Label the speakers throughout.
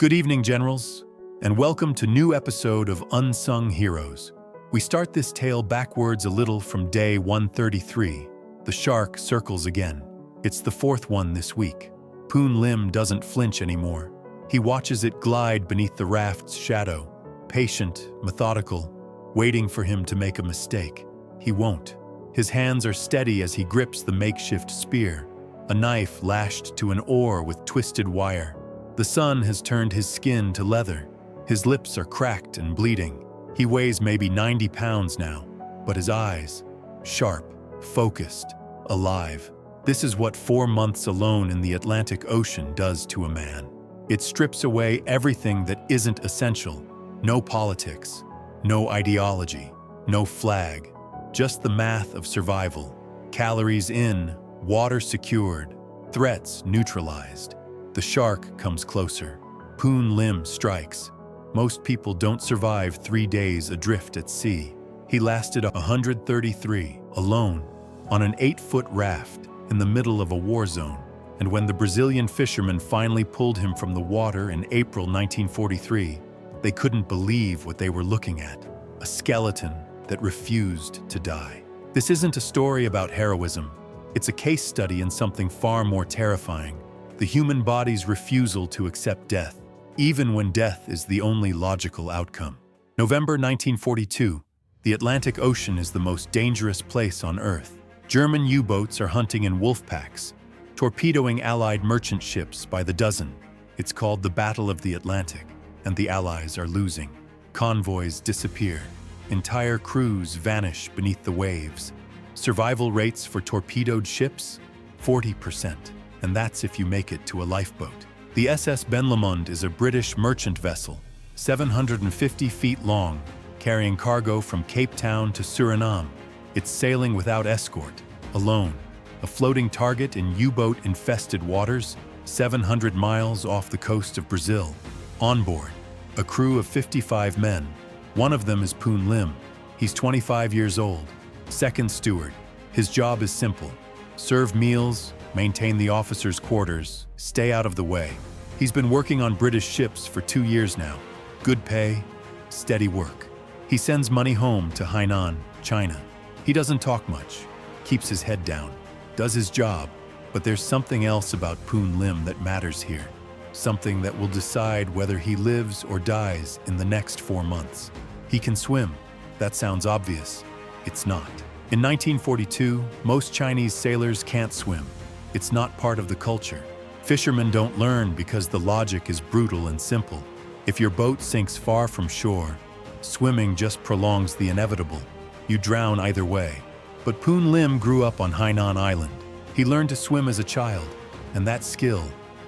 Speaker 1: Good evening, generals, and welcome to new episode of Unsung Heroes. We start this tale backwards a little from day 133. The shark circles again. It's the fourth one this week. Poon Lim doesn't flinch anymore. He watches it glide beneath the raft's shadow, patient, methodical, waiting for him to make a mistake. He won't. His hands are steady as he grips the makeshift spear, a knife lashed to an oar with twisted wire. The sun has turned his skin to leather. His lips are cracked and bleeding. He weighs maybe 90 pounds now, but his eyes, sharp, focused, alive. This is what 4 months alone in the Atlantic Ocean does to a man. It strips away everything that isn't essential. No politics, no ideology, no flag, just the math of survival. Calories in, water secured, threats neutralized. The shark comes closer. Poon Lim strikes. Most people don't survive 3 days adrift at sea. He lasted 133, alone, on an 8-foot raft in the middle of a war zone. And when the Brazilian fishermen finally pulled him from the water in April 1943, they couldn't believe what they were looking at. A skeleton that refused to die. This isn't a story about heroism. It's a case study in something far more terrifying. The human body's refusal to accept death, even when death is the only logical outcome. November 1942, the Atlantic Ocean is the most dangerous place on Earth. German U-boats are hunting in wolf packs, torpedoing Allied merchant ships by the dozen. It's called the Battle of the Atlantic, and the Allies are losing. Convoys disappear. Entire crews vanish beneath the waves. Survival rates for torpedoed ships? 40%. And that's if you make it to a lifeboat. The SS Benlomond is a British merchant vessel, 750 feet long, carrying cargo from Cape Town to Suriname. It's sailing without escort, alone, a floating target in U-boat-infested waters, 700 miles off the coast of Brazil. On board, a crew of 55 men. One of them is Poon Lim. He's 25 years old, second steward. His job is simple: serve meals, maintain the officers' quarters, stay out of the way. He's been working on British ships for 2 years now. Good pay, steady work. He sends money home to Hainan, China. He doesn't talk much, keeps his head down, does his job, but there's something else about Poon Lim that matters here. Something that will decide whether he lives or dies in the next 4 months. He can swim. That sounds obvious. It's not. In 1942, most Chinese sailors can't swim. It's not part of the culture. Fishermen don't learn because the logic is brutal and simple. If your boat sinks far from shore, swimming just prolongs the inevitable. You drown either way. But Poon Lim grew up on Hainan Island. He learned to swim as a child, and that skill,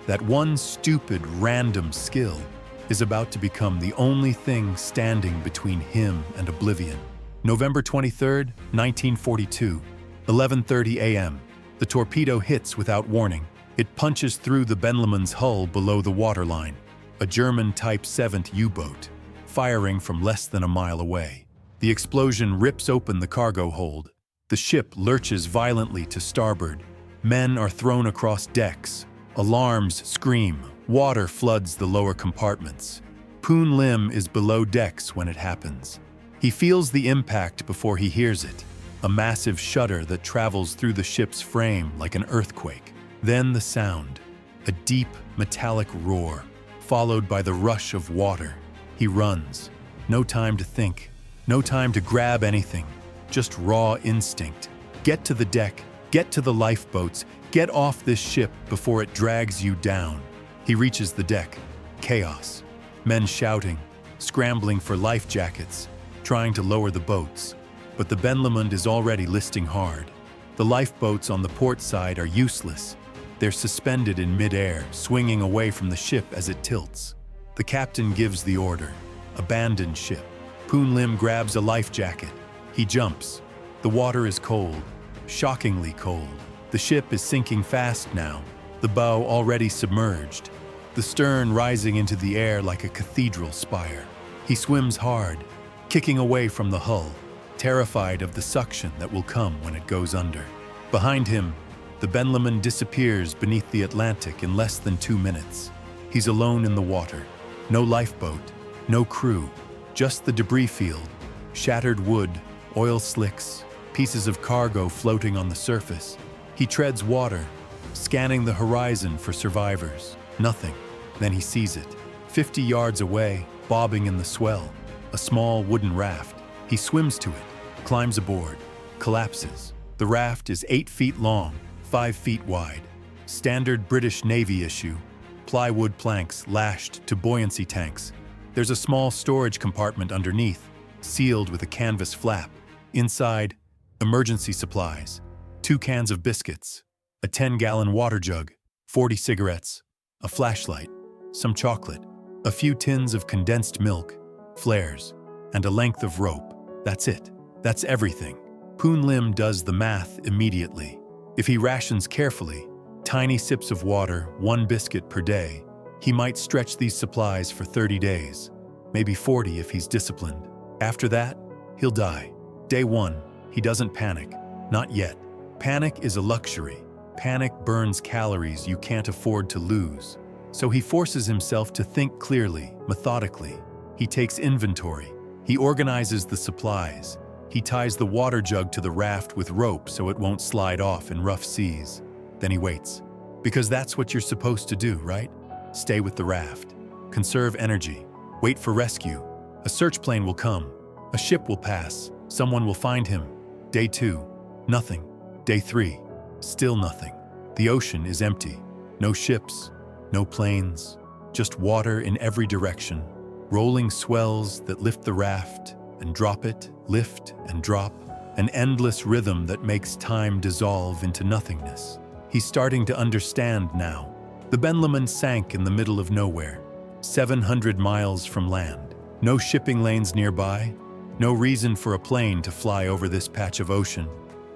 Speaker 1: that one stupid, random skill, is about to become the only thing standing between him and oblivion. November 23rd, 1942, 11:30 a.m. The torpedo hits without warning. It punches through the Benlomond's hull below the waterline, a German Type 7 U-boat, firing from less than a mile away. The explosion rips open the cargo hold. The ship lurches violently to starboard. Men are thrown across decks. Alarms scream. Water floods the lower compartments. Poon Lim is below decks when it happens. He feels the impact before he hears it. A massive shudder that travels through the ship's frame like an earthquake. Then the sound, a deep, metallic roar, followed by the rush of water. He runs. No time to think, no time to grab anything, just raw instinct. Get to the deck, get to the lifeboats, get off this ship before it drags you down. He reaches the deck. Chaos. Men shouting, scrambling for life jackets, trying to lower the boats. But the Benlomond is already listing hard. The lifeboats on the port side are useless. They're suspended in midair, swinging away from the ship as it tilts. The captain gives the order: abandon ship. Poon Lim grabs a life jacket. He jumps. The water is cold, shockingly cold. The ship is sinking fast now, the bow already submerged, the stern rising into the air like a cathedral spire. He swims hard, kicking away from the hull, terrified of the suction that will come when it goes under. Behind him, the Benlomond disappears beneath the Atlantic in less than 2 minutes. He's alone in the water, No lifeboat, no crew, just the debris field, shattered wood, oil slicks, pieces of cargo floating on the surface. He treads water, scanning the horizon for survivors. Nothing. Then he sees it. 50 yards away, bobbing in the swell, a small wooden raft. He swims to it, climbs aboard, collapses. The raft is 8 feet long, 5 feet wide. Standard British Navy issue, plywood planks lashed to buoyancy tanks. There's a small storage compartment underneath, sealed with a canvas flap. Inside, emergency supplies, 2 cans of biscuits, a 10-gallon water jug, 40 cigarettes, a flashlight, some chocolate, a few tins of condensed milk, flares, and a length of rope. That's it. That's everything. Poon Lim does the math immediately. If he rations carefully, tiny sips of water, 1 biscuit per day, he might stretch these supplies for 30 days, maybe 40 if he's disciplined. After that, he'll die. Day 1, he doesn't panic. Not yet. Panic is a luxury. Panic burns calories you can't afford to lose. So he forces himself to think clearly, methodically. He takes inventory. He organizes the supplies. He ties the water jug to the raft with rope so it won't slide off in rough seas. Then he waits. Because that's what you're supposed to do, right? Stay with the raft. Conserve energy. Wait for rescue. A search plane will come. A ship will pass. Someone will find him. Day 2, nothing. Day 3, still nothing. The ocean is empty. No ships, no planes, just water in every direction. Rolling swells that lift the raft and drop it, lift and drop. An endless rhythm that makes time dissolve into nothingness. He's starting to understand now. The Benlomond sank in the middle of nowhere, 700 miles from land. No shipping lanes nearby, no reason for a plane to fly over this patch of ocean.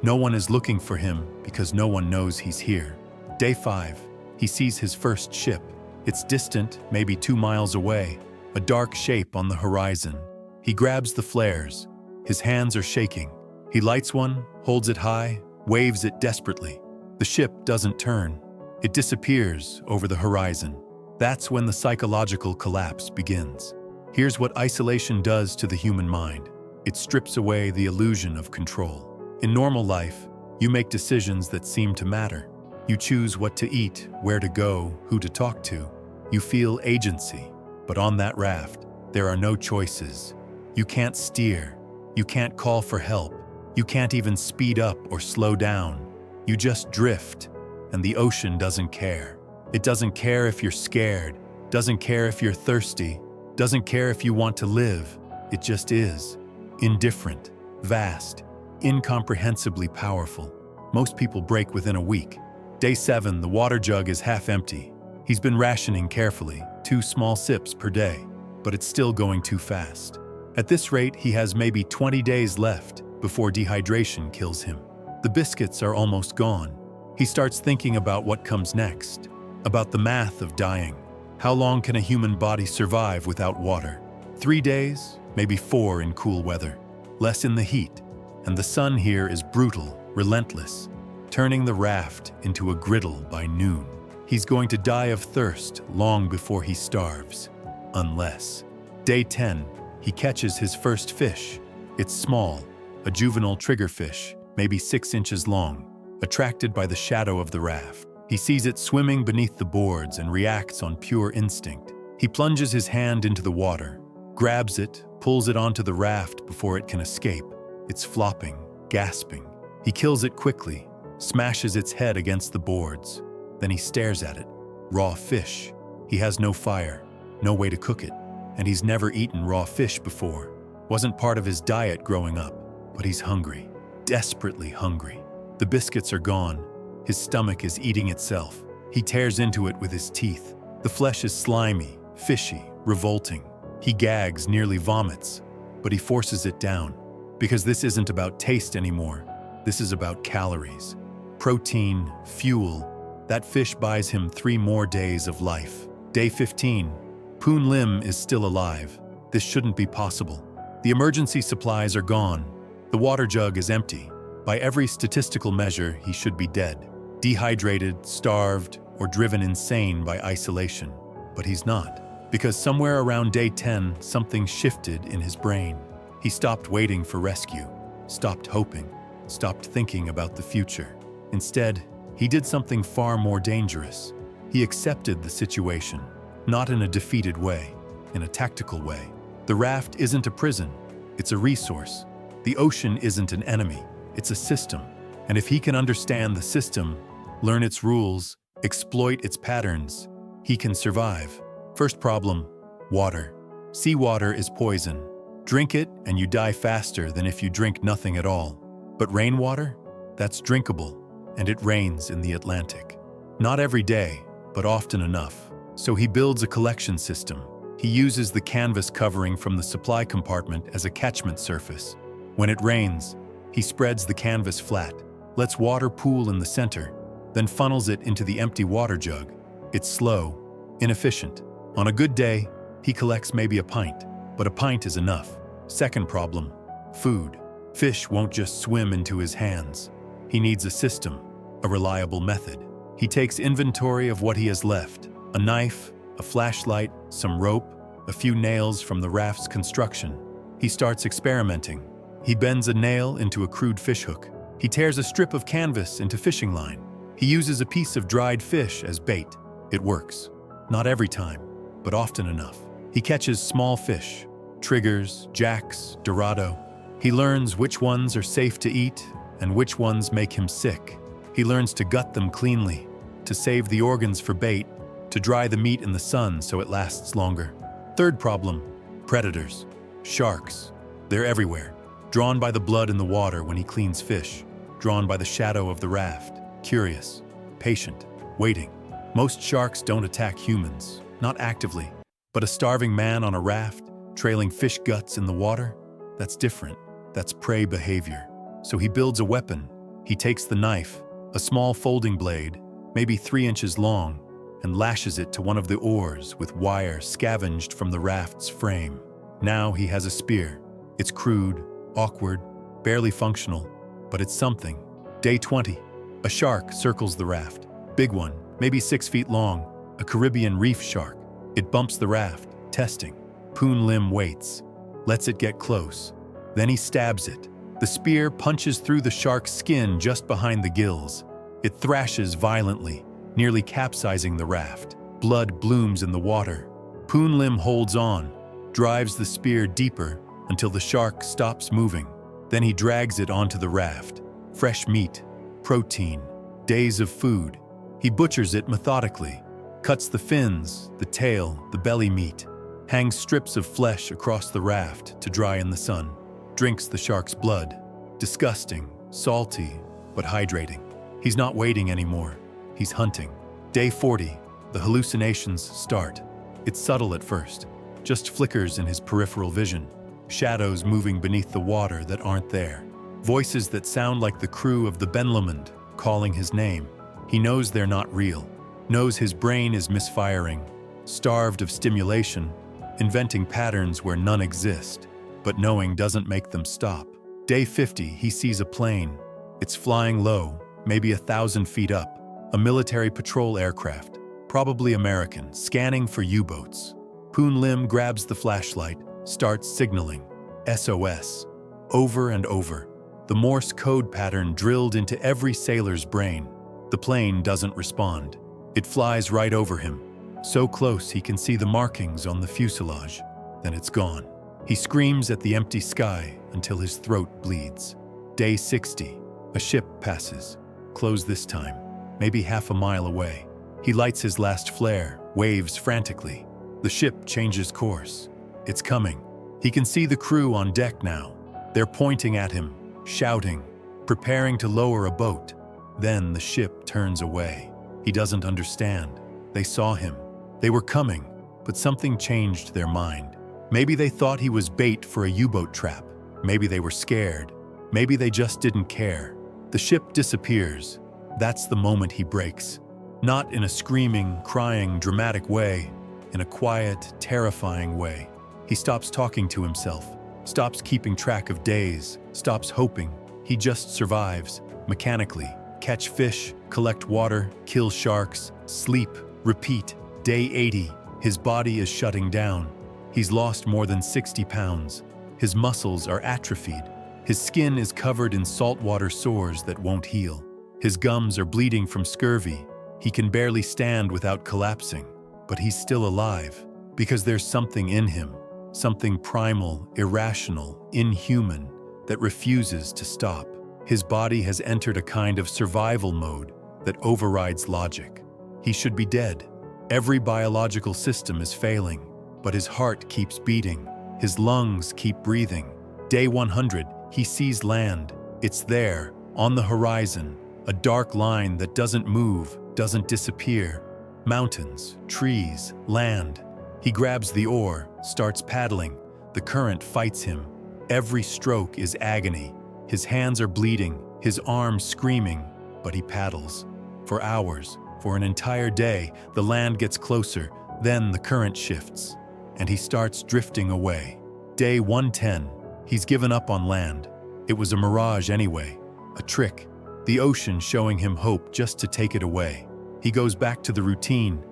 Speaker 1: No one is looking for him because no one knows he's here. Day 5, he sees his first ship. It's distant, maybe 2 miles away, a dark shape on the horizon. He grabs the flares. His hands are shaking. He lights one, holds it high, waves it desperately. The ship doesn't turn. It disappears over the horizon. That's when the psychological collapse begins. Here's what isolation does to the human mind. It strips away the illusion of control. In normal life, you make decisions that seem to matter. You choose what to eat, where to go, who to talk to. You feel agency. But on that raft, there are no choices. You can't steer. You can't call for help. You can't even speed up or slow down. You just drift, and the ocean doesn't care. It doesn't care if you're scared, doesn't care if you're thirsty, doesn't care if you want to live. It just is. Indifferent, vast, incomprehensibly powerful. Most people break within a week. Day 7, the water jug is half empty. He's been rationing carefully, 2 small sips per day, but it's still going too fast. At this rate, he has maybe 20 days left before dehydration kills him. The biscuits are almost gone. He starts thinking about what comes next, about the math of dying. How long can a human body survive without water? 3 days, maybe 4 in cool weather, less in the heat. And the sun here is brutal, relentless, turning the raft into a griddle by noon. He's going to die of thirst long before he starves, unless. Day 10, he catches his first fish. It's small, a juvenile triggerfish, maybe 6 inches long, attracted by the shadow of the raft. He sees it swimming beneath the boards and reacts on pure instinct. He plunges his hand into the water, grabs it, pulls it onto the raft before it can escape. It's flopping, gasping. He kills it quickly, smashes its head against the boards. Then he stares at it. Raw fish. He has no fire, no way to cook it, and he's never eaten raw fish before. Wasn't part of his diet growing up, but he's hungry, desperately hungry. The biscuits are gone. His stomach is eating itself. He tears into it with his teeth. The flesh is slimy, fishy, revolting. He gags, nearly vomits, but he forces it down. Because this isn't about taste anymore. This is about calories. Protein, fuel. That fish buys him 3 more days of life. Day 15. Poon Lim is still alive. This shouldn't be possible. The emergency supplies are gone. The water jug is empty. By every statistical measure, he should be dead. Dehydrated, starved, or driven insane by isolation. But he's not. Because somewhere around day 10, something shifted in his brain. He stopped waiting for rescue, stopped hoping, stopped thinking about the future. Instead, he did something far more dangerous. He accepted the situation, not in a defeated way, in a tactical way. The raft isn't a prison, it's a resource. The ocean isn't an enemy, it's a system. And if he can understand the system, learn its rules, exploit its patterns, he can survive. First problem, water. Seawater is poison. Drink it and you die faster than if you drink nothing at all. But rainwater? That's drinkable, and it rains in the Atlantic. Not every day, but often enough. So he builds a collection system. He uses the canvas covering from the supply compartment as a catchment surface. When it rains, he spreads the canvas flat, lets water pool in the center, then funnels it into the empty water jug. It's slow, inefficient. On a good day, he collects maybe a pint, but a pint is enough. Second problem, food. Fish won't just swim into his hands. He needs a system, a reliable method. He takes inventory of what he has left: a knife, a flashlight, some rope, a few nails from the raft's construction. He starts experimenting. He bends a nail into a crude fishhook. He tears a strip of canvas into fishing line. He uses a piece of dried fish as bait. It works. Not every time, but often enough. He catches small fish, triggers, jacks, dorado. He learns which ones are safe to eat and which ones make him sick. He learns to gut them cleanly, to save the organs for bait, to dry the meat in the sun so it lasts longer. Third problem, predators. Sharks. They're everywhere. Drawn by the blood in the water when he cleans fish. Drawn by the shadow of the raft. Curious, patient, waiting. Most sharks don't attack humans, not actively. But a starving man on a raft, trailing fish guts in the water? That's different. That's prey behavior. So he builds a weapon. He takes the knife, a small folding blade, maybe 3 inches long, and lashes it to one of the oars with wire scavenged from the raft's frame. Now he has a spear. It's crude, awkward, barely functional, but it's something. Day 20. A shark circles the raft. Big one, maybe 6 feet long, a Caribbean reef shark. It bumps the raft, testing. Poon Lim waits, lets it get close. Then he stabs it. The spear punches through the shark's skin just behind the gills. It thrashes violently, nearly capsizing the raft. Blood blooms in the water. Poon Lim holds on, drives the spear deeper until the shark stops moving. Then he drags it onto the raft. Fresh meat, protein, days of food. He butchers it methodically, cuts the fins, the tail, the belly meat, hangs strips of flesh across the raft to dry in the sun, drinks the shark's blood. Disgusting, salty, but hydrating. He's not waiting anymore. He's hunting. Day 40, the hallucinations start. It's subtle at first, just flickers in his peripheral vision, shadows moving beneath the water that aren't there, voices that sound like the crew of the Benlomond calling his name. He knows they're not real, knows his brain is misfiring, starved of stimulation, inventing patterns where none exist, but knowing doesn't make them stop. Day 50, he sees a plane. It's flying low, maybe 1,000 feet up, a military patrol aircraft, probably American, scanning for U-boats. Poon Lim grabs the flashlight, starts signaling, SOS, over and over, the Morse code pattern drilled into every sailor's brain. The plane doesn't respond. It flies right over him, so close he can see the markings on the fuselage. Then it's gone. He screams at the empty sky until his throat bleeds. Day 60. A ship passes, close this time, maybe half a mile away. He lights his last flare, waves frantically. The ship changes course. It's coming. He can see the crew on deck now. They're pointing at him, shouting, preparing to lower a boat. Then the ship turns away. He doesn't understand. They saw him. They were coming, but something changed their mind. Maybe they thought he was bait for a U-boat trap. Maybe they were scared. Maybe they just didn't care. The ship disappears. That's the moment he breaks. Not in a screaming, crying, dramatic way, in a quiet, terrifying way. He stops talking to himself, stops keeping track of days, stops hoping. He just survives, mechanically. Catch fish, collect water, kill sharks, sleep, repeat. Day 80. His body is shutting down. He's lost more than 60 pounds. His muscles are atrophied. His skin is covered in saltwater sores that won't heal. His gums are bleeding from scurvy. He can barely stand without collapsing. But he's still alive, because there's something in him, something primal, irrational, inhuman, that refuses to stop. His body has entered a kind of survival mode that overrides logic. He should be dead. Every biological system is failing, but his heart keeps beating. His lungs keep breathing. Day 100, he sees land. It's there, on the horizon, a dark line that doesn't move, doesn't disappear. Mountains, trees, land. He grabs the oar, starts paddling. The current fights him. Every stroke is agony. His hands are bleeding, his arms screaming, but he paddles. For hours, for an entire day, the land gets closer, then the current shifts, and he starts drifting away. Day 110, he's given up on land. It was a mirage anyway, a trick, the ocean showing him hope just to take it away. He goes back to the routine.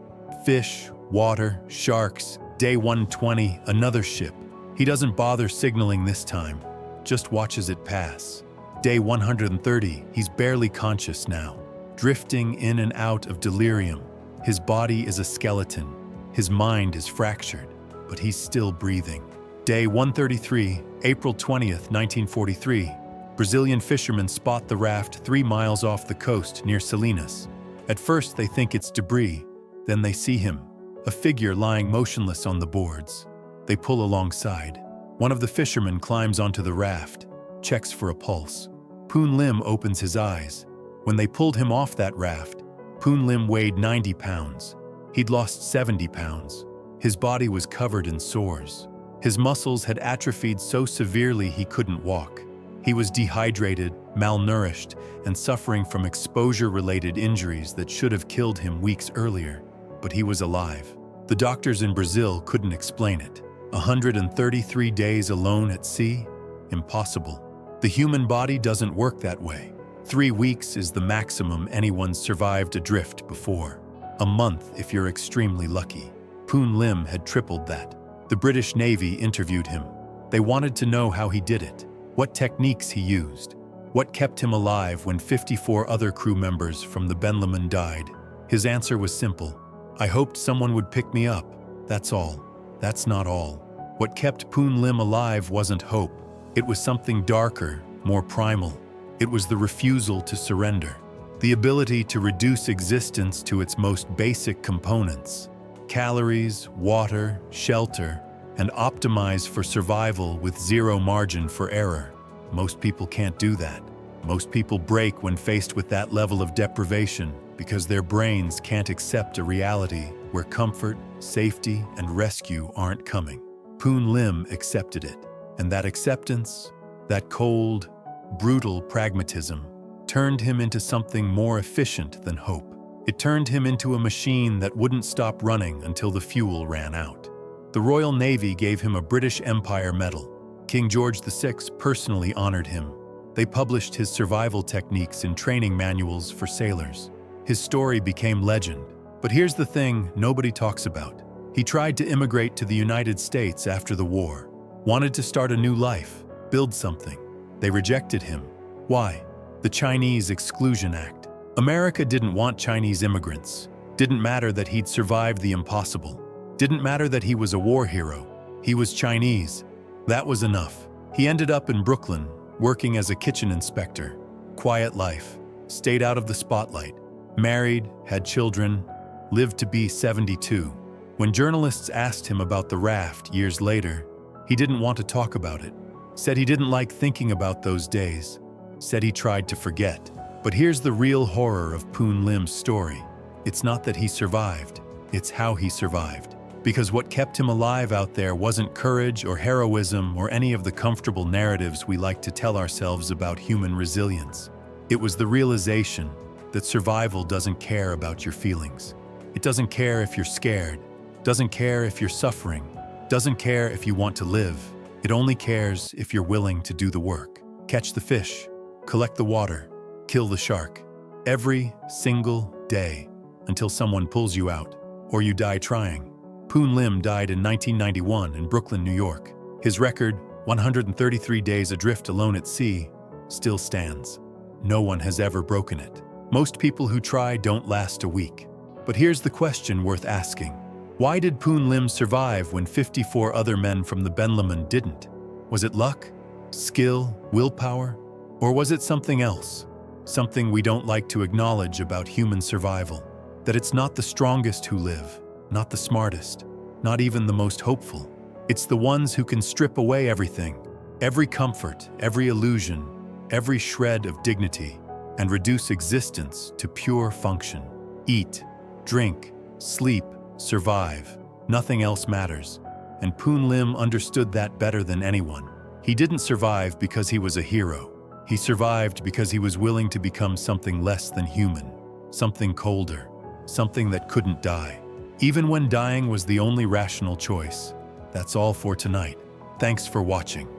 Speaker 1: Fish, water, sharks. Day 120, another ship. He doesn't bother signaling this time, just watches it pass. Day 130, he's barely conscious now, drifting in and out of delirium. His body is a skeleton. His mind is fractured, but he's still breathing. Day 133, April 20th, 1943. Brazilian fishermen spot the raft 3 miles off the coast near Salinas. At first, they think it's debris. Then they see him, a figure lying motionless on the boards. They pull alongside. One of the fishermen climbs onto the raft, checks for a pulse. Poon Lim opens his eyes. When they pulled him off that raft, Poon Lim weighed 90 pounds. He'd lost 70 pounds. His body was covered in sores. His muscles had atrophied so severely he couldn't walk. He was dehydrated, malnourished, and suffering from exposure-related injuries that should have killed him weeks earlier. But he was alive. The doctors in Brazil couldn't explain it. 133 days alone at sea? Impossible. The human body doesn't work that way. 3 weeks is the maximum anyone's survived adrift before. A month if you're extremely lucky. Poon Lim had tripled that. The British Navy interviewed him. They wanted to know how he did it, what techniques he used, what kept him alive when 54 other crew members from the Benlomond died. His answer was simple. I hoped someone would pick me up. That's all. That's not all. What kept Poon Lim alive wasn't hope. It was something darker, more primal. It was the refusal to surrender. The ability to reduce existence to its most basic components. Calories, water, shelter, and optimize for survival with zero margin for error. Most people can't do that. Most people break when faced with that level of deprivation because their brains can't accept a reality where comfort, safety, and rescue aren't coming. Poon Lim accepted it, and that acceptance, that cold, brutal pragmatism, turned him into something more efficient than hope. It turned him into a machine that wouldn't stop running until the fuel ran out. The Royal Navy gave him a British Empire Medal. King George VI personally honored him. They published his survival techniques in training manuals for sailors. His story became legend. But here's the thing nobody talks about. He tried to immigrate to the United States after the war, wanted to start a new life, build something. They rejected him. Why? The Chinese Exclusion Act. America didn't want Chinese immigrants. Didn't matter that he'd survived the impossible. Didn't matter that he was a war hero. He was Chinese. That was enough. He ended up in Brooklyn, working as a kitchen inspector. Quiet life. Stayed out of the spotlight. Married, had children, lived to be 72. When journalists asked him about the raft years later, he didn't want to talk about it. Said he didn't like thinking about those days. Said he tried to forget. But here's the real horror of Poon Lim's story. It's not that he survived, it's how he survived. Because what kept him alive out there wasn't courage or heroism or any of the comfortable narratives we like to tell ourselves about human resilience. It was the realization that survival doesn't care about your feelings. It doesn't care if you're scared, doesn't care if you're suffering, doesn't care if you want to live. It only cares if you're willing to do the work. Catch the fish, collect the water, kill the shark. Every single day until someone pulls you out or you die trying. Poon Lim died in 1991 in Brooklyn, New York. His record, 133 days adrift alone at sea, still stands. No one has ever broken it. Most people who try don't last a week. But here's the question worth asking. Why did Poon Lim survive when 54 other men from the Benlomond didn't? Was it luck, skill, willpower? Or was it something else? Something we don't like to acknowledge about human survival. That it's not the strongest who live, not the smartest, not even the most hopeful. It's the ones who can strip away everything, every comfort, every illusion, every shred of dignity, and reduce existence to pure function. Eat, drink, sleep, survive. Nothing else matters. And Poon Lim understood that better than anyone. He didn't survive because he was a hero. He survived because he was willing to become something less than human, something colder, something that couldn't die. Even when dying was the only rational choice. That's all for tonight. Thanks for watching.